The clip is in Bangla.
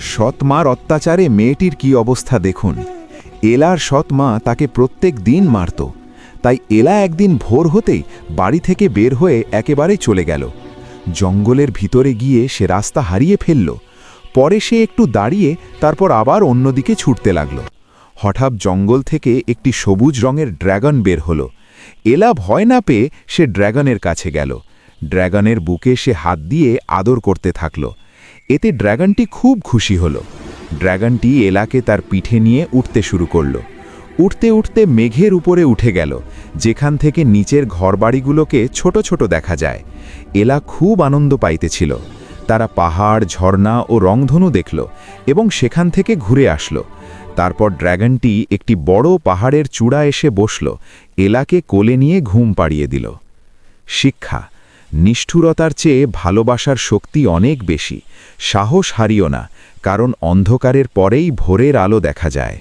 সৎ মার অত্যাচারে মেয়েটির কি অবস্থা দেখুন। এলার সৎ মা তাকে প্রত্যেক দিন মারত। তাই এলা একদিন ভোর হতেই বাড়ি থেকে বের হয়ে একেবারে চলে গেল। জঙ্গলের ভিতরে গিয়ে সে রাস্তা হারিয়ে ফেলল। পরে সে একটু দাঁড়িয়ে তারপর আবার অন্যদিকে ছুটতে লাগল। হঠাৎ জঙ্গল থেকে একটি সবুজ রঙের ড্র্যাগন বের হল। এলা ভয় না পেয়ে সে ড্র্যাগনের কাছে গেল। ড্র্যাগনের বুকে সে হাত দিয়ে আদর করতে থাকল। এতে ড্র্যাগনটি খুব খুশি হল। ড্র্যাগনটি এলাকে তার পিঠে নিয়ে উঠতে শুরু করল। উঠতে উঠতে মেঘের উপরে উঠে গেল, যেখান থেকে নিচের ঘরবাড়িগুলোকে ছোট ছোট দেখা যায়। এলা খুব আনন্দ পাইতেছিল। তারা পাহাড়, ঝর্ণা ও রংধনু দেখল এবং সেখান থেকে ঘুরে আসলো। তারপর ড্র্যাগনটি একটি বড় পাহাড়ের চূড়া এসে বসল, এলাকে কোলে নিয়ে ঘুম পাড়িয়ে দিল। শিক্ষা: নিষ্ঠুরতার চেয়ে ভালোবাসার শক্তি অনেক বেশি। সাহস হারিও না, কারণ অন্ধকারের পরেই ভোরের আলো দেখা যায়।